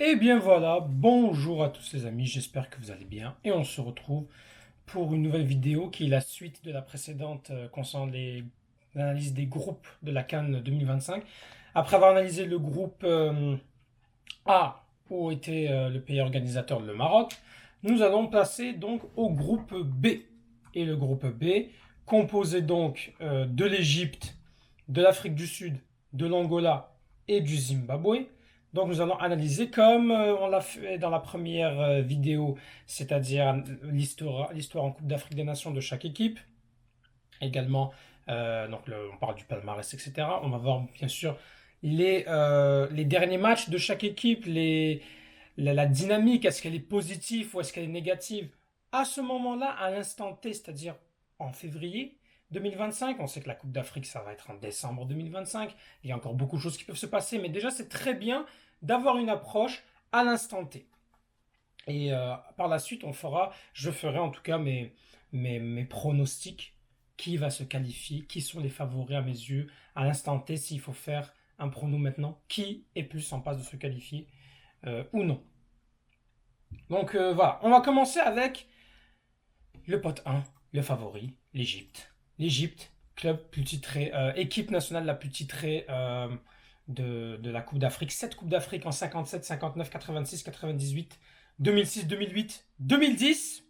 Et bien voilà, bonjour à tous les amis, j'espère que vous allez bien et on se retrouve pour une nouvelle vidéo qui est la suite de la précédente concernant l'analyse des groupes de la CAN 2025. Après avoir analysé le groupe A où était le pays organisateur le Maroc, nous allons passer donc au groupe B. Et le groupe B, composé donc de l'Égypte, de l'Afrique du Sud, de l'Angola et du Zimbabwe. Donc nous allons analyser comme on l'a fait dans la première vidéo, c'est-à-dire l'histoire en Coupe d'Afrique des Nations de chaque équipe. Également, on parle du palmarès, etc. On va voir bien sûr les derniers matchs de chaque équipe, la dynamique, est-ce qu'elle est positive ou est-ce qu'elle est négative à ce moment-là, à l'instant T, c'est-à-dire en février 2025. On sait que la Coupe d'Afrique, ça va être en décembre 2025. Il y a encore beaucoup de choses qui peuvent se passer, mais déjà, c'est très bien d'avoir une approche à l'instant T. Et par la suite, je ferai en tout cas mes pronostics. Qui va se qualifier? Qui sont les favoris à mes yeux? À l'instant T, s'il faut faire un prono maintenant, qui est plus en passe de se qualifier ou non? Donc voilà, on va commencer avec le pote 1, le favori, l'Égypte. L'Égypte, club plus titré, équipe nationale la plus titrée de la Coupe d'Afrique. 7 Coupes d'Afrique en 57, 59, 86, 98, 2006, 2008, 2010.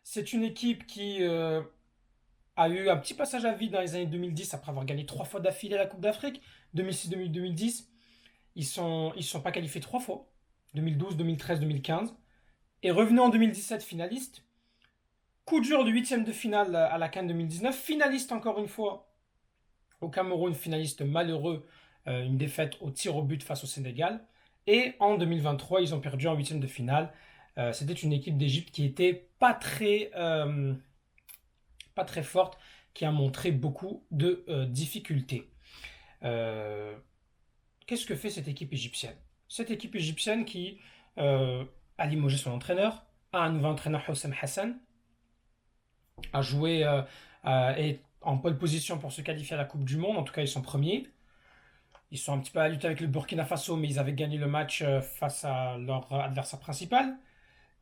C'est une équipe qui a eu un petit passage à vide dans les années 2010 après avoir gagné 3 fois d'affilée la Coupe d'Afrique. 2006, 2008, 2010. Ils sont pas qualifiés 3 fois. 2012, 2013, 2015. Et revenu en 2017 finaliste. Coup dur du huitième de finale à la CAN 2019. Finaliste encore une fois au Cameroun, finaliste malheureux, une défaite au tir au but face au Sénégal. Et en 2023, ils ont perdu en huitième de finale. C'était une équipe d'Égypte qui était pas très forte, qui a montré beaucoup de difficultés. Euh, Qu'est-ce que fait cette équipe égyptienne? Cette équipe égyptienne qui a limogé son entraîneur, a un nouveau entraîneur Houssem Hassan, a joué est en pole position pour se qualifier à la Coupe du Monde. En tout cas, ils sont premiers. Ils sont un petit peu à la lutte avec le Burkina Faso, mais ils avaient gagné le match face à leur adversaire principal.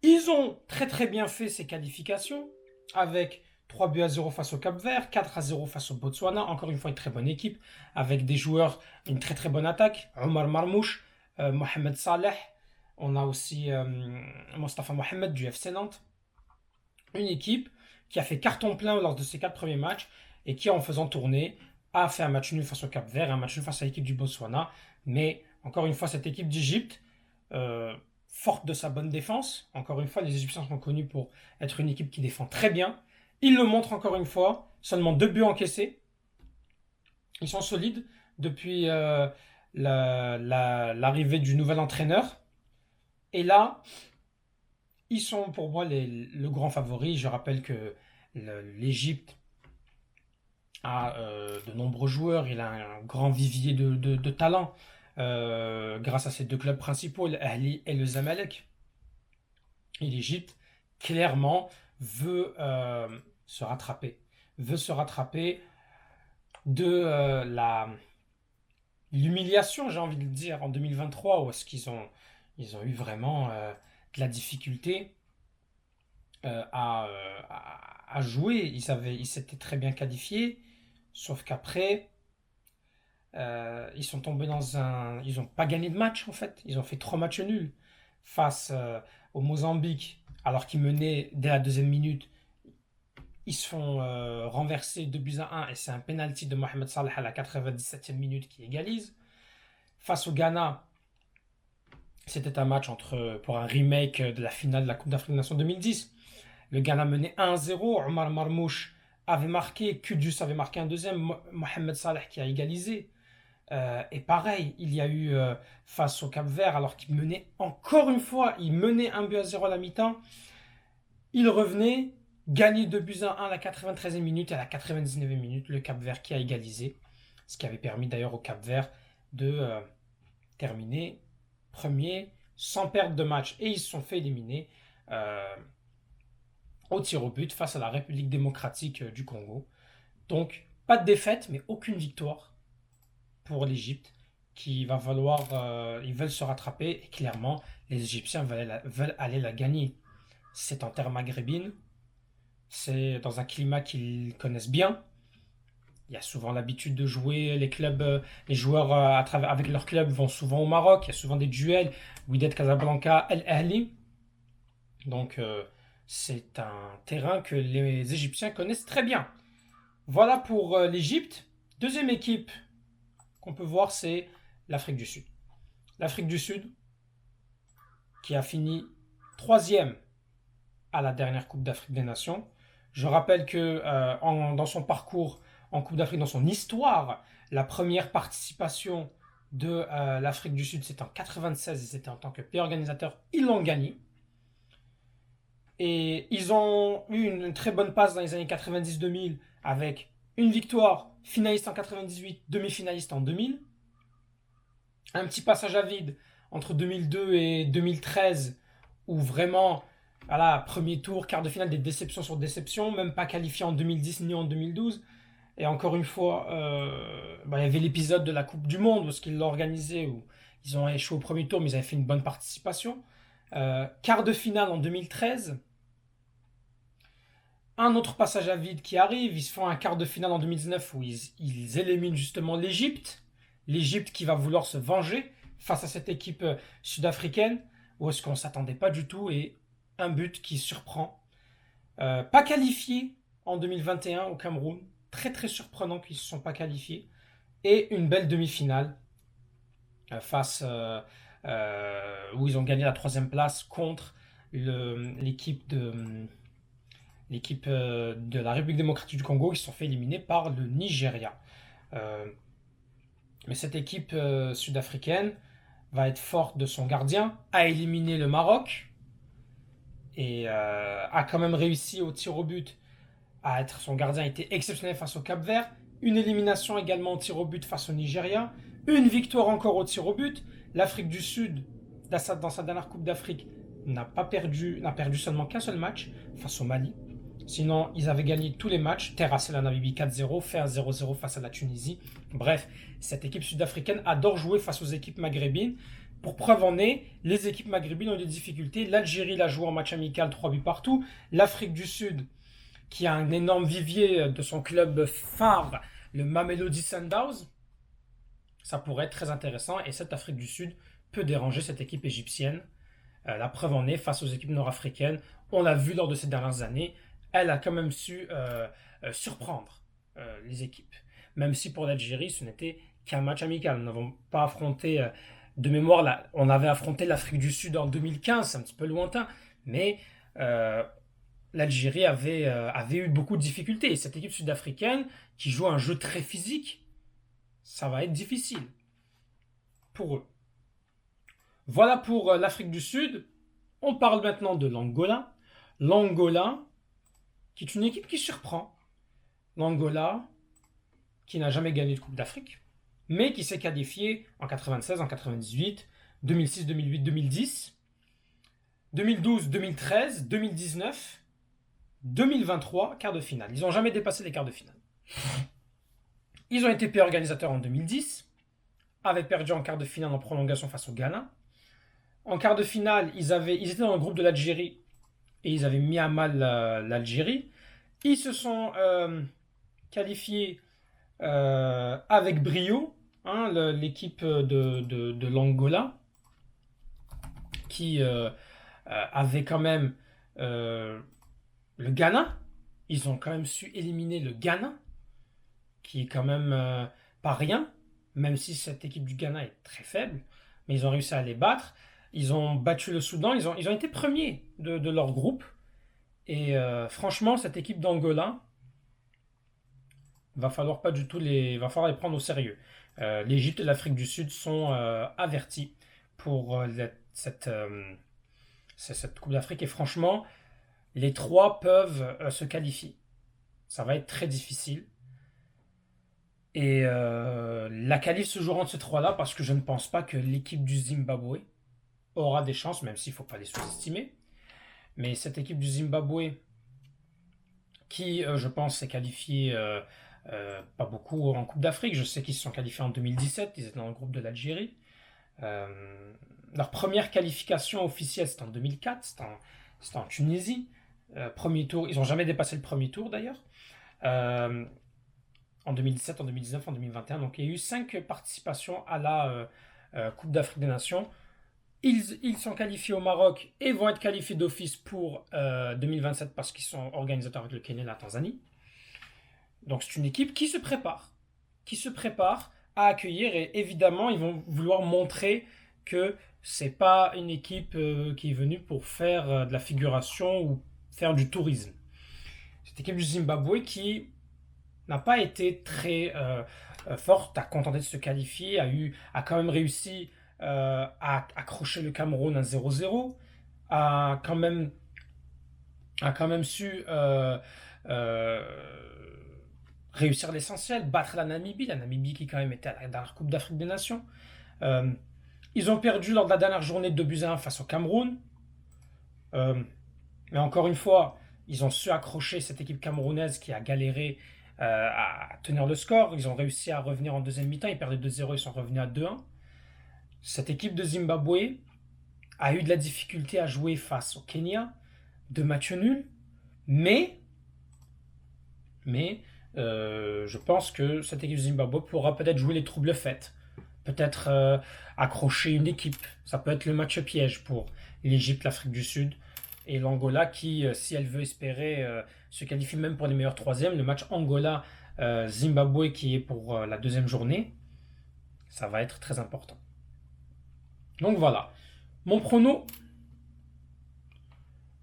Ils ont très très bien fait ces qualifications avec 3 buts à 0 face au Cap-Vert, 4-0 face au Botswana. Encore une fois, une très bonne équipe avec des joueurs, une très très bonne attaque. Omar Marmouche, Mohamed Saleh. On a aussi Mostafa Mohamed du FC Nantes. Une équipe qui a fait carton plein lors de ses 4 premiers matchs et qui, en faisant tourner, a fait un match nul face au Cap-Vert, un match nul face à l'équipe du Botswana. Mais encore une fois, cette équipe d'Égypte, forte de sa bonne défense, encore une fois, les Égyptiens sont connus pour être une équipe qui défend très bien. Ils le montrent encore une fois, seulement 2 buts encaissés. Ils sont solides depuis l'arrivée du nouvel entraîneur. Et là, ils sont pour moi le grand favori. Je rappelle que l'Égypte a de nombreux joueurs, il a un grand vivier de talent grâce à ses deux clubs principaux, l'Ahli et le Zamalek. Et l'Égypte, clairement, veut se rattraper. Veut se rattraper de l'humiliation, j'ai envie de le dire, en 2023, où est-ce qu'ils ont eu vraiment de la difficulté à jouer. Ils s'étaient très bien qualifiés, sauf qu'après, ils sont tombés ils n'ont pas gagné de match en fait. Ils ont fait 3 matchs nuls face au Mozambique, alors qu'ils menaient dès la deuxième minute. Ils se font renverser 2 buts à 1 et c'est un penalty de Mohamed Salah à la 97e minute qui égalise. Face au Ghana, c'était un match pour un remake de la finale de la Coupe d'Afrique des Nations 2010. Le Ghana menait 1-0. Omar Marmouche avait marqué. Kudus avait marqué un deuxième. Mohamed Salah qui a égalisé. Et pareil, il y a eu face au Cap-Vert, alors qu'il menait encore une fois, il menait 1 but à 0 à la mi-temps. Il revenait, gagné 2 buts à 1 à la 93e minute et à la 99e minute, le Cap-Vert qui a égalisé. Ce qui avait permis d'ailleurs au Cap-Vert de terminer premier sans perdre de match. Et ils se sont fait éliminer au tir au but face à la République démocratique du Congo. Donc, pas de défaite, mais aucune victoire pour l'Égypte. qu'il va falloir, ils veulent se rattraper et clairement, les Égyptiens veulent aller la gagner. C'est en terre maghrébine, c'est dans un climat qu'ils connaissent bien. Il y a souvent l'habitude de jouer, les joueurs avec leur club vont souvent au Maroc, il y a souvent des duels, Wydad Casablanca, El Ahly. Donc c'est un terrain que les Égyptiens connaissent très bien. Voilà pour l'Égypte. Deuxième équipe qu'on peut voir, c'est l'Afrique du Sud. L'Afrique du Sud qui a fini troisième à la dernière Coupe d'Afrique des Nations. Je rappelle que dans son parcours en Coupe d'Afrique, dans son histoire, la première participation de l'Afrique du Sud, c'était en 96 et c'était en tant que pays organisateur. Ils l'ont gagné. Et ils ont eu une très bonne passe dans les années 90-2000 avec une victoire, finaliste en 98, demi-finaliste en 2000. Un petit passage à vide entre 2002 et 2013 où vraiment, voilà, premier tour, quart de finale, des déceptions sur déceptions, même pas qualifié en 2010 ni en 2012. Et encore une fois, il y avait l'épisode de la Coupe du Monde où ils l'ont organisé, où ils ont échoué au premier tour, mais ils avaient fait une bonne participation. Quart de finale en 2013. Un autre passage à vide qui arrive, ils se font un quart de finale en 2019 où ils éliminent justement l'Égypte. L'Égypte qui va vouloir se venger face à cette équipe sud-africaine, où est-ce qu'on ne s'attendait pas du tout, et un but qui surprend. Pas qualifié en 2021 au Cameroun, très très surprenant qu'ils ne se sont pas qualifiés, et une belle demi-finale où ils ont gagné la troisième place contre l'équipe de la République démocratique du Congo qui se sont fait éliminer par le Nigeria. Mais cette équipe sud-africaine va être forte de son gardien, a éliminé le Maroc et a quand même réussi au tir au but à être, son gardien a été exceptionnel face au Cap-Vert, une élimination également au tir au but face au Nigeria, une victoire encore au tir au but. L'Afrique du Sud, dans sa dernière Coupe d'Afrique, n'a perdu seulement qu'un seul match face au Mali. Sinon, ils avaient gagné tous les matchs, terrassé la Namibie 4-0, fait un 0-0 face à la Tunisie. Bref, cette équipe sud-africaine adore jouer face aux équipes maghrébines. Pour preuve en est, les équipes maghrébines ont eu des difficultés. L'Algérie l'a joué en match amical, 3 buts partout. L'Afrique du Sud, qui a un énorme vivier de son club phare, le Mamelodi Sundowns, ça pourrait être très intéressant. Et cette Afrique du Sud peut déranger cette équipe égyptienne. La preuve en est, face aux équipes nord-africaines, on l'a vu lors de ces dernières années, elle a quand même su surprendre les équipes. Même si pour l'Algérie, ce n'était qu'un match amical. Nous n'avons pas affronté, de mémoire, on avait affronté l'Afrique du Sud en 2015, c'est un petit peu lointain, mais l'Algérie avait eu beaucoup de difficultés. Et cette équipe sud-africaine, qui joue un jeu très physique, ça va être difficile pour eux. Voilà pour l'Afrique du Sud. On parle maintenant de l'Angola. L'Angola, qui est une équipe qui surprend. L'Angola, qui n'a jamais gagné de Coupe d'Afrique, mais qui s'est qualifié en 96, en 98, 2006, 2008, 2010, 2012, 2013, 2019, 2023, quart de finale. Ils n'ont jamais dépassé les quarts de finale. Ils ont été pays organisateurs en 2010, avaient perdu en quart de finale en prolongation face au Ghana. En quart de finale, ils étaient dans le groupe de l'Algérie et ils avaient mis à mal l'Algérie. Ils se sont qualifiés avec brio, l'équipe de l'Angola, qui avait quand même le Ghana. Ils ont quand même su éliminer le Ghana, qui est quand même pas rien, même si cette équipe du Ghana est très faible, mais ils ont réussi à les battre. Ils ont battu le Soudan, ils ont été premiers de leur groupe. Et franchement, cette équipe d'Angola, va falloir les prendre au sérieux. L'Égypte et l'Afrique du Sud sont avertis pour cette Coupe d'Afrique. Et franchement, les trois peuvent se qualifier. Ça va être très difficile. Et la qualif se jouera entre ces trois-là parce que je ne pense pas que l'équipe du Zimbabwe aura des chances, même s'il ne faut pas les sous-estimer. Mais cette équipe du Zimbabwe, qui je pense s'est qualifiée Pas beaucoup en Coupe d'Afrique. Je sais qu'ils se sont qualifiés en 2017, ils étaient dans le groupe de l'Algérie. Leur première qualification officielle, c'était en 2004, c'était en Tunisie. Premier tour, ils n'ont jamais dépassé le premier tour d'ailleurs. Euh, En 2017, en 2019, en 2021. Donc il y a eu 5 participations à la Coupe d'Afrique des Nations. Ils sont qualifiés au Maroc et vont être qualifiés d'office pour 2027 parce qu'ils sont organisateurs avec le Kenya et la Tanzanie. Donc c'est une équipe qui se prépare à accueillir et évidemment ils vont vouloir montrer que c'est pas une équipe qui est venue pour faire de la figuration ou faire du tourisme. Cette équipe du Zimbabwe qui n'a pas été très forte, a contenté de se qualifier, a quand même réussi à accrocher le Cameroun à 0-0, a quand même, a quand même su euh, réussir l'essentiel, battre la Namibie qui quand même était dans la Coupe d'Afrique des Nations. Euh, Ils ont perdu lors de la dernière journée de 2-1 face au Cameroun. Euh, mais encore une fois, ils ont su accrocher cette équipe camerounaise qui a galéré à tenir le score. Ils ont réussi à revenir en deuxième mi-temps. Ils perdaient 2-0, ils sont revenus à 2-1. Cette équipe de Zimbabwe a eu de la difficulté à jouer face au Kenya, 2 matchs nuls. Mais, mais je pense que cette équipe de Zimbabwe pourra peut-être jouer les troubles faits. Peut-être accrocher une équipe. Ça peut être le match piège pour l'Égypte, l'Afrique du Sud et l'Angola qui, si elle veut espérer se qualifier même pour les meilleurs troisièmes, le match Angola-Zimbabwe qui est pour la deuxième journée, ça va être très important. Donc voilà. Mon prono,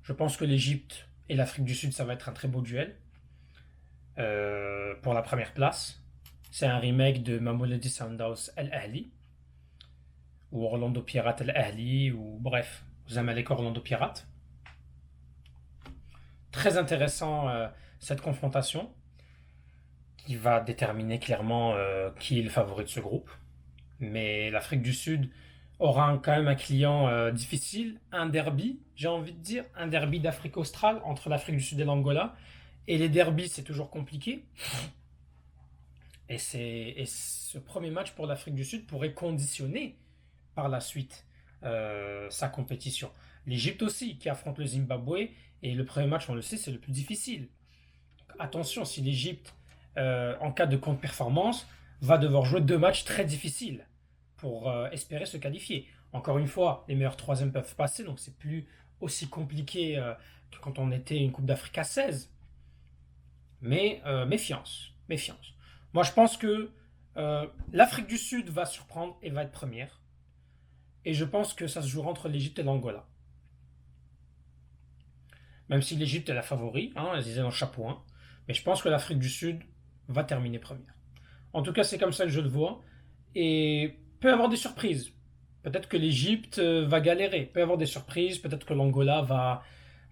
je pense que l'Égypte et l'Afrique du Sud, ça va être un très beau duel pour la première place. C'est un remake de Mamelodi Sundowns El Ahly ou Orlando Pirates El Ahly ou bref, Zamalek Orlando Pirates. Très intéressant cette confrontation qui va déterminer clairement qui est le favori de ce groupe. Mais l'Afrique du Sud aura quand même un client difficile, un derby, j'ai envie de dire, un derby d'Afrique australe entre l'Afrique du Sud et l'Angola. Et les derbys, c'est toujours compliqué. Et ce premier match pour l'Afrique du Sud pourrait conditionner par la suite sa compétition. L'Égypte aussi, qui affronte le Zimbabwe, et le premier match, on le sait, c'est le plus difficile. Attention, si l'Égypte, en cas de contre-performance, va devoir jouer 2 matchs très difficiles pour espérer se qualifier. Encore une fois, les meilleurs troisièmes peuvent passer, donc c'est plus aussi compliqué que quand on était une Coupe d'Afrique à 16. Mais méfiance, méfiance. Moi, je pense que l'Afrique du Sud va surprendre et va être première. Et je pense que ça se jouera entre l'Égypte et l'Angola. Même si l'Égypte est la favori, hein, elle disait dans le chapeau 1. Mais je pense que l'Afrique du Sud va terminer première. En tout cas, c'est comme ça que je le vois. Et peut y avoir des surprises. Peut-être que l'Égypte va galérer. Peut y avoir des surprises. Peut-être que l'Angola va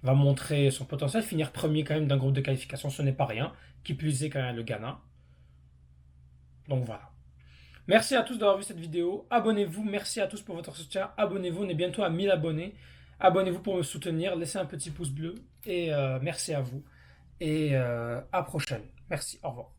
montrer son potentiel. Finir premier quand même d'un groupe de qualification, ce n'est pas rien. Qui plus est quand même le Ghana. Donc voilà. Merci à tous d'avoir vu cette vidéo. Abonnez-vous. Merci à tous pour votre soutien. Abonnez-vous. On est bientôt à 1000 abonnés. Abonnez-vous pour me soutenir. Laissez un petit pouce bleu. Et merci à vous. Et à prochaine. Merci. Au revoir.